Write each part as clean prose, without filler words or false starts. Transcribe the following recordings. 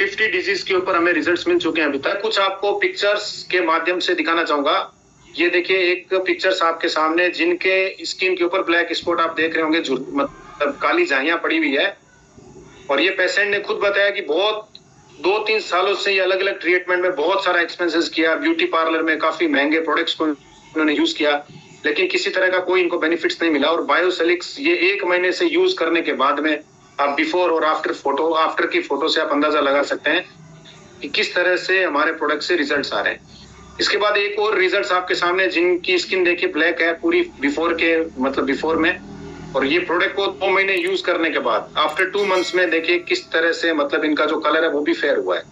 50 disease के ऊपर हमें रिजल्ट्स मिल चुके हैं अभी तक। कुछ आपको पिक्चर्स के माध्यम से दिखाना चाहूंगा। ये देखिए एक पिक्चर्स आपके सामने, जिनके स्किन के ऊपर ब्लैक स्पॉट आप देख रहे होंगे, मतलब काली झाइयां पड़ी हुई है। और ये पेशेंट ने खुद बताया कि बहुत 2-3 सालों से ये अलग अलग ट्रीटमेंट में बहुत सारा एक्सपेंसेस किया, ब्यूटी पार्लर में काफी महंगे प्रोडक्ट्स को इन्होंने यूज किया, लेकिन किसी तरह का कोई इनको बेनिफिट्स नहीं मिला। और बायोसेलिक्स ये 1 महीने से यूज करने के बाद में आप बिफोर और आफ्टर की फोटो से आप अंदाजा लगा सकते हैं कि किस तरह से हमारे प्रोडक्ट से रिजल्ट्स आ रहे हैं। इसके बाद एक और रिजल्ट्स आपके सामने, जिनकी स्किन देखिए ब्लैक है पूरी बिफोर में, और ये प्रोडक्ट को 2 महीने यूज करने के बाद आफ्टर 2 मंथ्स में देखिए किस तरह से मतलब इनका जो कलर है वो भी फेयर हुआ है।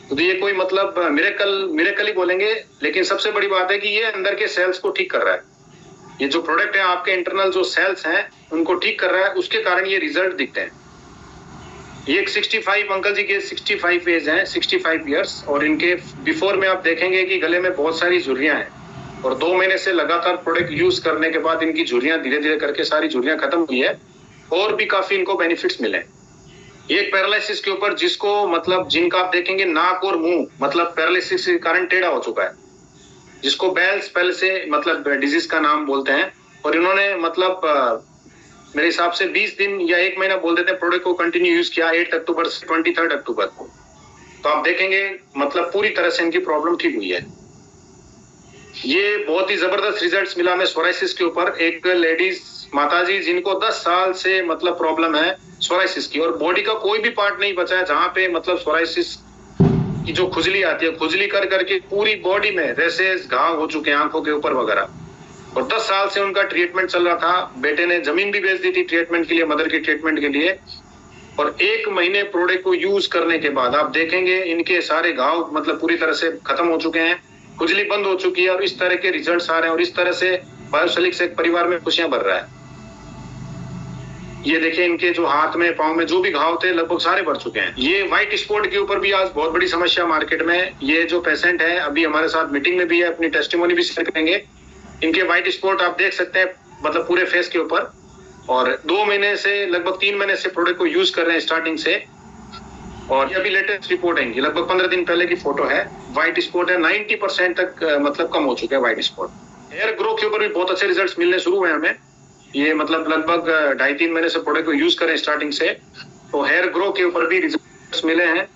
तो ये कोई मतलब मिरेकल ही बोलेंगे, लेकिन सबसे बड़ी बात है कि ये अंदर के सेल्स को ठीक कर रहा है। ये जो प्रोडक्ट है आपके इंटरनल जो सेल्स हैं उनको ठीक कर रहा है, उसके कारण ये रिजल्ट दिखते हैं। ये एक 65 अंकल जी के 65 एज हैं, 65 इयर्स, और इनके बिफोर में आप देखेंगे कि गले में बहुत सारी झुर्रियां हैं, और 2 महीने से लगातार प्रोडक्ट यूज करने के बाद इनकी झुर्रियां धीरे धीरे करके सारी झुर्रियां खत्म हुई है, और भी काफी इनको बेनिफिट्स मिले। ये एक पैरालिसिस के ऊपर, जिसको मतलब जिनका आप देखेंगे नाक और मुंह मतलब पैरालिसिस के कारण टेढ़ा हो चुका है, जिसको बेल्स पहले से मतलब डिजीज का नाम बोलते हैं। और इन्होंने मतलब मेरे हिसाब से 20 दिन या 1 महीना बोल देते हैं प्रोडक्ट को कंटिन्यू यूज किया, 8 अक्टूबर से 23 अक्टूबर को। तो आप देखेंगे मतलब पूरी तरह से इनकी प्रॉब्लम ठीक हुई है। ये बहुत ही जबरदस्त रिजल्ट्स मिला हमें सोराइसिस के ऊपर। एक लेडीज माताजी जिनको 10 साल से मतलब प्रॉब्लम है सोराइसिस की, और बॉडी का कोई भी पार्ट नहीं बचा है जहां पे मतलब सोराइसिस की जो खुजली आती है, खुजली कर करके पूरी बॉडी में रेसेस घाव हो चुके हैं आंखों के ऊपर वगैरह। और 10 साल से उनका ट्रीटमेंट चल रहा था। बेटे ने जमीन भी बेच दी थी ट्रीटमेंट के लिए, मदर के ट्रीटमेंट के लिए। और 1 महीने प्रोडक्ट को यूज करने के बाद आप देखेंगे इनके सारे घाव मतलब पूरी तरह से खत्म हो चुके हैं, खुजली बंद हो चुकी है, और इस तरह के रिजल्ट्स आ रहे हैं। और इस तरह से बायोसेलिक्स एक परिवार में खुशियां भर रहा है। ये देखिए इनके जो हाथ में पांव में जो भी घाव थे लगभग सारे भर चुके हैं। ये व्हाइट स्पॉट के ऊपर भी आज बहुत बड़ी समस्या मार्केट में। ये जो पेशेंट है अभी हमारे साथ मीटिंग में भी है, अपनी टेस्टिमोनी भी शेयर करेंगे। इनके व्हाइट स्पॉट आप देख सकते हैं मतलब पूरे फेस के ऊपर, और 2 महीने से लगभग 3 महीने से प्रोडक्ट को यूज कर रहे हैं स्टार्टिंग से। और ये अभी लेटेस्ट रिपोर्ट है इनकी, लगभग 15 दिन पहले की फोटो है। व्हाइट स्पॉट है 90% तक मतलब कम हो चुके हैं व्हाइट स्पॉट। हेयर ग्रो के ऊपर भी बहुत अच्छे रिजल्ट्स मिलने शुरू हुए हमें। ये मतलब लगभग 2.5-3 महीने से प्रोडक्ट को यूज करें स्टार्टिंग से, तो हेयर ग्रो के ऊपर भी रिजल्ट्स मिले हैं।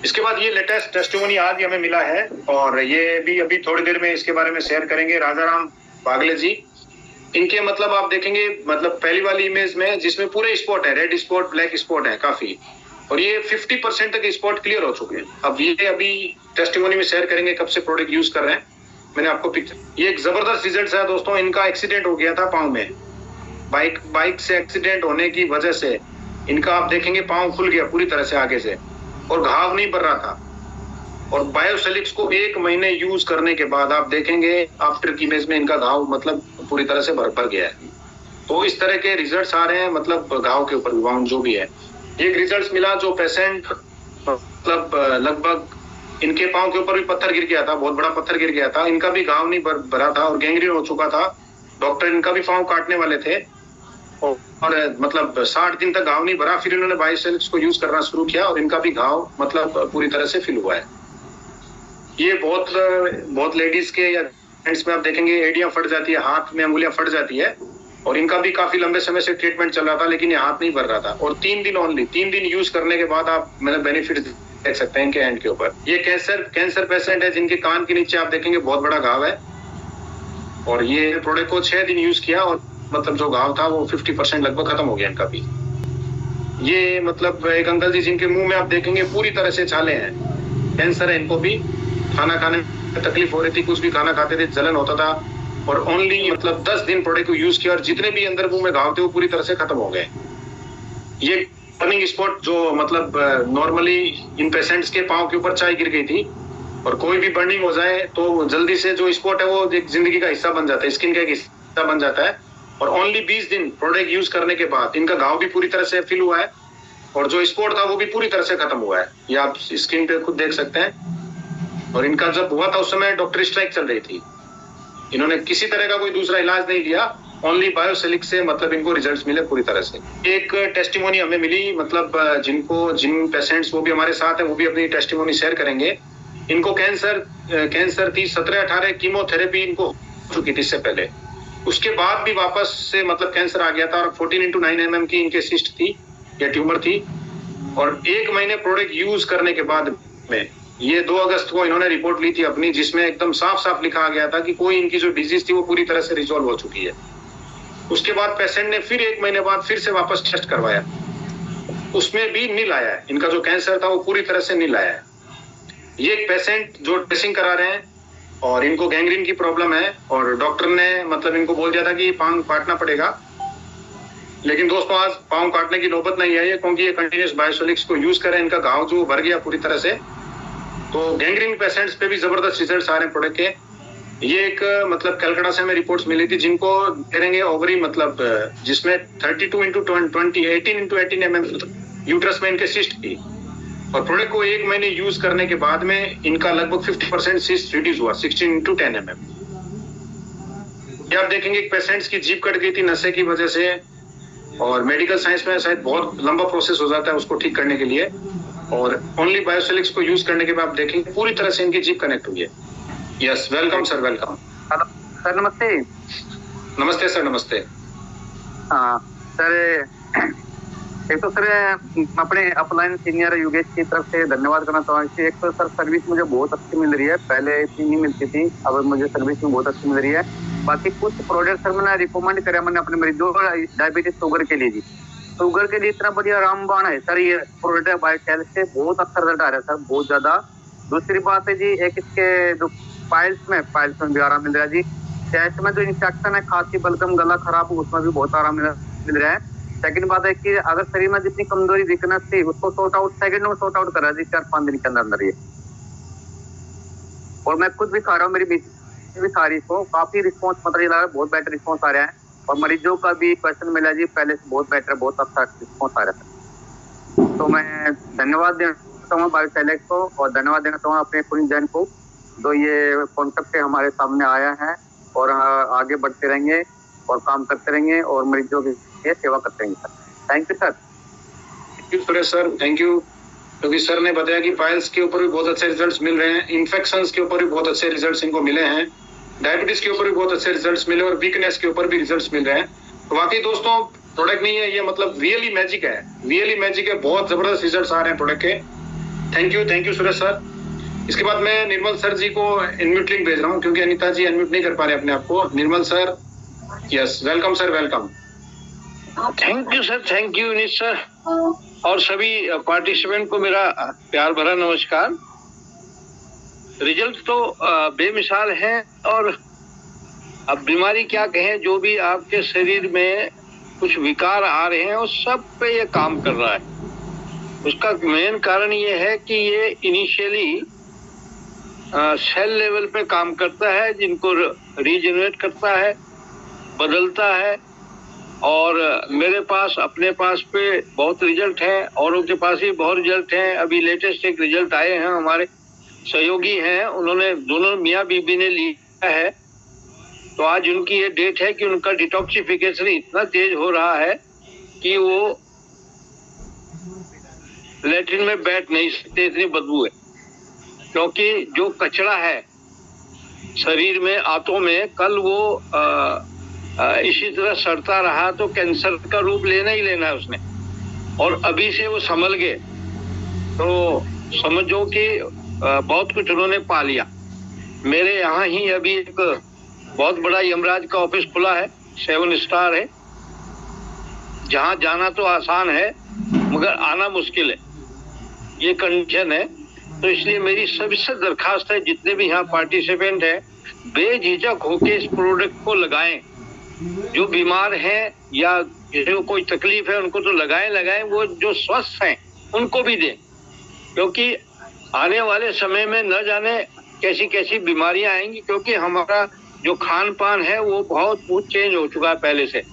इसके बाद ये लेटेस्ट टेस्टिमोनी आज हमें मिला है, और ये भी अभी थोड़ी देर में इसके बारे में शेयर करेंगे। राजाराम बागले जी, इनके मतलब आप देखेंगे मतलब पहली वाली इमेज में जिसमें पूरे स्पॉट है, रेड स्पॉट ब्लैक स्पॉट है काफी, और ये 50% तक स्पॉट क्लियर हो चुके हैं। अब ये अभी टेस्टिमोनी में शेयर करेंगे कब से प्रोडक्ट यूज कर रहे हैं। मैंने आपको पिक्चर, ये एक जबरदस्त रिजल्ट है दोस्तों। इनका एक्सीडेंट हो गया था पाँव में, बाइक से एक्सीडेंट होने की वजह से इनका आप देखेंगे पाँव खुल गया पूरी तरह से आगे से, और घाव नहीं भर रहा था। और बायोसेलिक्स को 1 महीने यूज करने के बाद आप देखेंगे आफ्टर की इमेज में इनका घाव मतलब पूरी तरह से भर गया है। तो इस तरह के रिजल्ट्स आ रहे हैं मतलब घाव के ऊपर वाउंड जो भी है। एक रिजल्ट मिला जो पेशेंट मतलब लगभग इनके पाँव के ऊपर भी पत्थर गिर गया था, बहुत बड़ा पत्थर गिर गया था, इनका भी घाव नहीं भरा था और गैंग्रीन हो चुका था। डॉक्टर इनका भी पाँव काटने वाले थे, और मतलब 60 दिन तक घाव नहीं भरा। फिर इन्होंने बायोसेलिक्स को यूज करना शुरू किया, और इनका भी घाव मतलब पूरी तरह से फिल हुआ है। ये बहुत लेडीज के या जेंट्स में आप देखेंगे एड़ियां फट जाती है, हाथ में अंगुलियां फट जाती है, और इनका भी काफी लंबे समय से ट्रीटमेंट चल रहा था, लेकिन ये हाथ नहीं भर रहा था। और 3 दिन यूज करने के बाद आप मैंने बेनिफिट देख सकते हैं इनके हैंड के ऊपर। ये कैंसर पेशेंट है जिनके कान के नीचे आप देखेंगे बहुत बड़ा घाव है, और ये प्रोडक्ट को 6 दिन यूज किया, और मतलब जो घाव था वो 50% लगभग खत्म हो गया इनका भी। ये मतलब एक अंकल जी जिनके मुंह में आप देखेंगे पूरी तरह से छाले हैं, कैंसर है इनको भी, खाना खाने में तकलीफ हो रही थी, कुछ भी खाना खाते थे जलन होता था, और ओनली मतलब 10 दिन प्रोडक्ट को यूज किया, और जितने भी अंदर मुंह में घाव थे वो पूरी तरह से खत्म हो गए। ये बर्निंग स्पॉट जो मतलब नॉर्मली इन पेशेंट्स के पाँव के ऊपर चाय गिर गई थी, और कोई भी बर्निंग हो जाए तो जल्दी से जो स्पॉट है वो एक जिंदगी का हिस्सा बन जाता है, स्किन का एक हिस्सा बन जाता है। और ओनली 20 दिन प्रोडक्ट यूज करने के बाद इनका घाव भी पूरी तरह से फिल हुआ है, और जो स्पॉट था वो भी पूरी तरह से खत्म हुआ है। ये आप स्क्रीन पे खुद देख सकते हैं। और इनका जब हुआ था उस समय डॉक्टर स्ट्राइक चल रही थी, इन्होंने किसी तरह का कोई दूसरा इलाज नहीं लिया, ओनली बायोसेलिक से मतलब इनको रिजल्ट्स मिले पूरी तरह से। एक टेस्टिमोनी हमें मिली, मतलब जिन पेशेंट्स वो भी हमारे साथ हैं, वो भी अपनी टेस्टिमोनी शेयर करेंगे। इनको कैंसर थी, 17-18 कीमोथेरेपी इनको हो चुकी थी इससे पहले, उसके बाद भी वापस से मतलब कैंसर आ गया था और 14x9 mm की इनके सिस्ट थी या ट्यूमर थी। और 1 महीने प्रोडक्ट यूज करने के बाद में ये 2 अगस्त को इन्होंने रिपोर्ट ली थी अपनी, जिसमें एकदम साफ साफ लिखा गया था कि कोई इनकी जो डिजीज थी वो पूरी तरह से रिजॉल्व हो चुकी है। उसके बाद पेशेंट ने फिर 1 महीने बाद फिर से वापस टेस्ट करवाया, उसमें भी नील आया है। इनका जो कैंसर था वो पूरी तरह से नील आया है। ये एक पेशेंट जो ड्रेसिंग करा रहे हैं और इनको गैंग्रीन की प्रॉब्लम है और डॉक्टर ने मतलब इनको बोल दिया था कि पाँव काटना पड़ेगा, लेकिन दोस्तों आज पाँव काटने की नौबत नहीं आई है, क्योंकि ये कंटिन्यूस बायोसोलिक्स को यूज करें, इनका घाव जो भर गया पूरी तरह से। तो गैंग्रीन पेशेंट्स पे भी जबरदस्त रिजल्ट आ रहे हैं प्रोडक्ट के। ये एक मतलब कलकत्ता से हमें रिपोर्ट्स मिली थी, जिनको करेंगे ओवरी मतलब जिसमें 32x20 18x18 mm यूट्रस में इनके सिस्ट थी, और प्रोडक्ट को 1 महीने यूज करने के बाद में इनका लगभग 50% सिस्ट रिड्यूस हुआ 16x10 mm। ये आप देखेंगे पेशेंट्स की जीभ कट गई थी नशे की वजह से, और मेडिकल साइंस में शायद बहुत लंबा प्रोसेस हो जाता है उसको ठीक करने के लिए, और ओनली बायोसेलिक्स को यूज करने के बाद आप देखेंगे पूरी तरह से इनकी जीभ कनेक्ट हुई है। Yes, welcome sir, welcome. Hello sir, नमस्ते। नमस्ते सर, नमस्ते। हाँ सर, एक तो सर अपने अपलाइन सीनियर योगेश की तरफ से धन्यवाद करना चाहूँगा। एक तो सर सर्विस मुझे बहुत अच्छी मिल रही है, पहले इतनी नहीं मिलती थी, अब मुझे सर्विस में बहुत अच्छी मिल रही है। बाकी कुछ प्रोडक्ट सर मैंने रिकमेंड करे मैंने अपने मरीजों को डायबिटीज शुगर के लिए जी। शुगर के लिए इतना बढ़िया रामबाण है सर, ये प्रोडक्ट बायोसेल से बहुत अच्छा रिजल्ट आ रहा है सर, बहुत ज्यादा। दूसरी बात है जी, एक इसके जो पाइल्स में भी आराम मिल रहा है जी। चेस्ट में जो इंफेक्शन है, खांसी बलगम गला खराब, उसमें भी बहुत आराम मिल रहा है। सेकंड बात है कि अगर शरीर में जितनी कमजोरी वीकनेस थी उसको सॉर्ट आउट सेकंड में सॉर्ट आउट कर रहा है 4-5 दिन के अंदर ये। और मैं खुद भी खा रहा हूँ, मेरी भी खा रही इसको, काफी रिस्पॉन्स मतलब ये लग रहा है, बहुत बेटर रिस्पॉन्स आ रहा है। और मरीजों का भी क्वेश्चन मिला जी पहले से बहुत बेटर, बहुत अच्छा रिस्पॉन्स आ रहा है। तो मैं धन्यवाद देना हूँ बायोसेलेक्ट को, और धन्यवाद देना चाहूँगा अपने पूरी जैन को, जो ये कॉन्सेप्ट हमारे सामने आया है, और आगे बढ़ते रहेंगे और काम करते रहेंगे और मरीजों की सेवा करते रहेंगे sir. Thank you sir. Thank you Suresh sir, thank you. क्योंकि सर ने बताया कि पाइल्स के ऊपर भी बहुत अच्छे रिजल्ट्स मिल रहे हैं, इन्फेक्शंस के ऊपर भी बहुत अच्छे रिजल्ट्स इनको मिले हैं, डायबिटीज के ऊपर भी बहुत अच्छे रिजल्ट्स मिले, और वीकनेस के ऊपर भी रिजल्ट्स मिल रहे हैं। तो वाकई दोस्तों प्रोडक्ट नहीं है ये, मतलब रियली मैजिक है, रियली मैजिक है, बहुत जबरदस्त रिजल्ट्स आ रहे हैं प्रोडक्ट के। Thank you Suresh sir. इसके बाद मैं निर्मल सर जी को अनम्यूट लिंक भेज रहा हूँ, क्योंकि अनीता जी अनम्यूट नहीं कर पा रहे अपने आप को। Nirmal sir, yes, welcome sir, welcome. Thank you sir, thank you Vineet sir, और सभी पार्टिसिपेंट को मेरा प्यार भरा नमस्कार। रिजल्ट तो बेमिसाल है, और अब बीमारी क्या कहें, जो भी आपके शरीर में कुछ विकार आ रहे हैं उस सब पे ये काम कर रहा है। उसका मेन कारण ये है कि ये इनिशियली सेल लेवल पे काम करता है, जिनको रीजनरेट करता है, बदलता है। और मेरे पास अपने पास पे बहुत रिजल्ट है, औरों के पास भी बहुत रिजल्ट हैं। अभी लेटेस्ट एक रिजल्ट आए हैं, हमारे सहयोगी हैं, उन्होंने दोनों मियाँ बीबी ने लिया है, तो आज उनकी ये डेट है कि उनका डिटॉक्सिफिकेशन इतना तेज हो रहा है कि वो लैट्रिन में बैठ नहीं सकते, इतनी बदबू है। क्योंकि जो कचरा है शरीर में, आंतों में, कल वो इसी तरह सड़ता रहा तो कैंसर का रूप लेना ही लेना है उसने, और अभी से वो संभल गए तो समझो कि बहुत कुछ उन्होंने पा लिया। मेरे यहाँ ही अभी एक बहुत बड़ा यमराज का ऑफिस खुला है, 7 स्टार है, जहाँ जाना तो आसान है मगर आना मुश्किल है, ये कंडीशन है। तो इसलिए मेरी सबसे दरखास्त है, जितने भी यहाँ पार्टिसिपेंट हैं बेझिझक होके इस प्रोडक्ट को लगाएं। जो बीमार हैं या जो कोई तकलीफ है उनको तो लगाएं, वो जो स्वस्थ हैं उनको भी दें, क्योंकि आने वाले समय में न जाने कैसी कैसी बीमारियां आएंगी, क्योंकि हमारा जो खान पान है वो बहुत चेंज हो चुका है पहले से,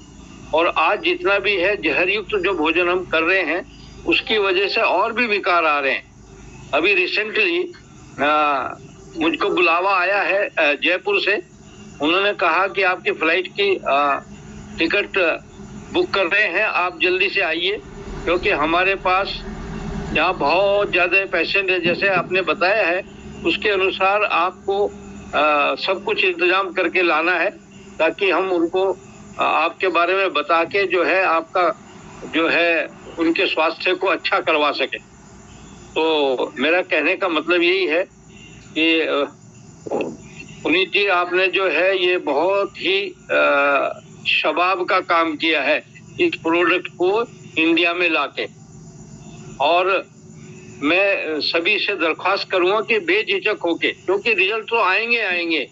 और आज जितना भी है जहर युक्त जो भोजन हम कर रहे हैं उसकी वजह से और भी विकार आ रहे हैं। अभी रिसेंटली मुझको बुलावा आया है जयपुर से, उन्होंने कहा कि आपकी फ्लाइट की टिकट बुक कर रहे हैं, आप जल्दी से आइए, क्योंकि हमारे पास यहाँ बहुत ज़्यादा पेशेंट है। जैसे आपने बताया है उसके अनुसार आपको सब कुछ इंतजाम करके लाना है, ताकि हम उनको आपके बारे में बता के जो है आपका जो है उनके स्वास्थ्य को अच्छा करवा सके। तो मेरा कहने का मतलब यही है कि पुनीत जी, आपने जो है ये बहुत ही शबाब का काम किया है इस प्रोडक्ट को इंडिया में लाके। और मैं सभी से दरख्वास्त करूंगा कि बेझिझक होके, क्योंकि रिजल्ट तो आएंगे,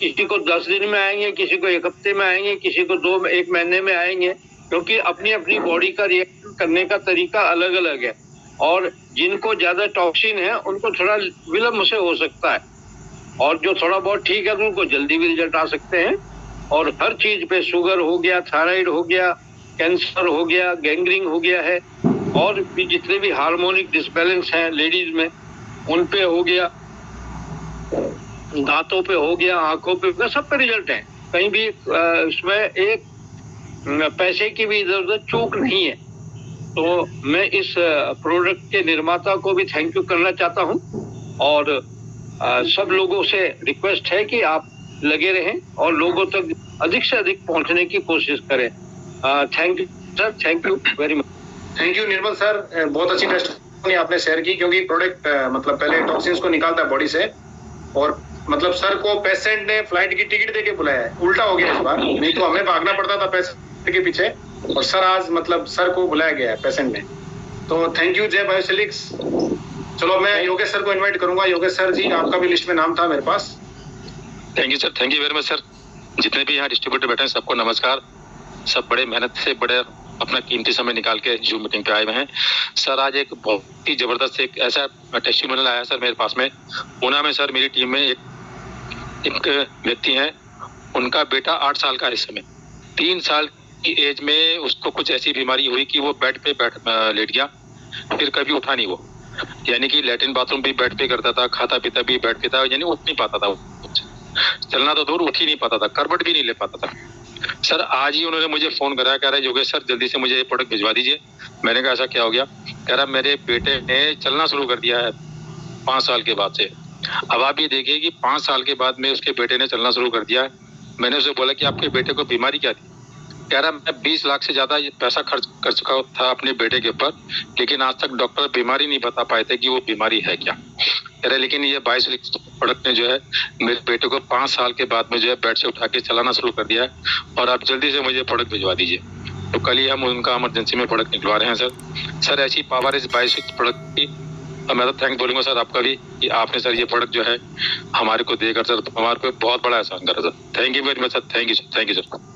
किसी को 10 दिन में आएंगे, किसी को 1 हफ्ते में आएंगे, किसी को 1 महीने में आएंगे, क्योंकि अपनी अपनी बॉडी का रिएक्शन करने का तरीका अलग अलग है। और जिनको ज्यादा टॉक्सिन है उनको थोड़ा विलम्ब से हो सकता है, और जो थोड़ा बहुत ठीक है तो उनको जल्दी भी रिजल्ट आ सकते हैं। और हर चीज पे, शुगर हो गया, थायराइड हो गया, कैंसर हो गया, गैंग्रीन हो गया है, और भी जितने भी हार्मोनिक डिसबैलेंस हैं लेडीज में उन पे हो गया, दांतों पे हो गया, आंखों पे हो गया, सब पे रिजल्ट है। कहीं भी इसमें एक पैसे की भी इधर उधर चूक नहीं है। तो मैं इस प्रोडक्ट के निर्माता को भी थैंक यू करना चाहता हूं, और सब लोगों से रिक्वेस्ट है कि आप लगे रहें और लोगों तक अधिक से अधिक पहुंचने की कोशिश करें। Thank you sir, thank you very much. Thank you Nirmal sir, बहुत अच्छी टेस्ट आपने शेयर की, क्योंकि प्रोडक्ट मतलब पहले टॉक्सिन्स को निकालता है बॉडी से, और मतलब सर को पेशेंट ने फ्लाइट की टिकट देके बुलाया है। उल्टा हो गया इस बार, नहीं तो हमें भागना पड़ता था पेशेंट के पीछे, और सर आज मतलब सर को बुलाया गया है पेशेंट ने। तो थैंक यू जय बायोसिलिक्स। चलो मैं योगेश सर को इनवाइट करूंगा। योगेश सर जी, आपका भी लिस्ट में नाम था मेरे पास। Thank you sir, thank you very much sir. जितने भी यहाँ डिस्ट्रीब्यूटर बैठे हैं सबको नमस्कार। सब बड़े मेहनत से बड़े अपना कीमती समय निकाल के जूम मीटिंग पे आए हुए हैं। सर आज एक बहुत ही जबरदस्त एक ऐसा टेस्टिमोनियल आया सर मेरे पास में। पूना में सर मेरी टीम में एक व्यक्ति हैं, उनका बेटा 8 साल का इस समय, 3 साल की एज में उसको कुछ ऐसी बीमारी हुई कि वो बेड पे लेट गया, फिर कभी उठा नहीं वो, यानी कि लैट्रिन बाथरूम भी बेड पे करता था, खाता पीता भी बेड पे था, यानी उठ नहीं पाता था, चलना तो दूर, उठ ही नहीं पाता था, करवट भी नहीं ले पाता था। सर आज ही उन्होंने मुझे फोन कराया, कह रहा है योगेश सर जल्दी से मुझे ये प्रोडक्ट भिजवा दीजिए। मैंने कहा ऐसा क्या हो गया? कह रहा मेरे बेटे ने चलना शुरू कर दिया है 5 साल के बाद से। अब आप ये देखिए कि 5 साल के बाद में उसके बेटे ने चलना शुरू कर दिया है। मैंने उसे बोला कि आपके बेटे को बीमारी क्या थी? कह रहा मैं 20 लाख से ज्यादा पैसा खर्च कर चुका था अपने बेटे के ऊपर, लेकिन आज तक डॉक्टर बीमारी नहीं बता पाए थे कि वो बीमारी है क्या। कह रहे लेकिन ये बायोसिलिक्स प्रोडक्ट ने जो है मेरे बेटे को 5 साल के बाद में जो है बेड से उठा के चलाना शुरू कर दिया है, और आप जल्दी से मुझे प्रोडक्ट भिजवा दीजिए। तो कल ही हम उनका इमरजेंसी में प्रोडक्ट निकलवा रहे हैं सर। सर ऐसी पावर इस बायोसिलिक्स प्रोडक्ट की, और मैं तो थैंक बोलूंगा सर आपका भी कि आपने सर ये प्रोडक्ट जो है हमारे को देकर सर हमारे को बहुत बड़ा एहसान करा sir. Thank you very much sir, thank you sir, thank you sir.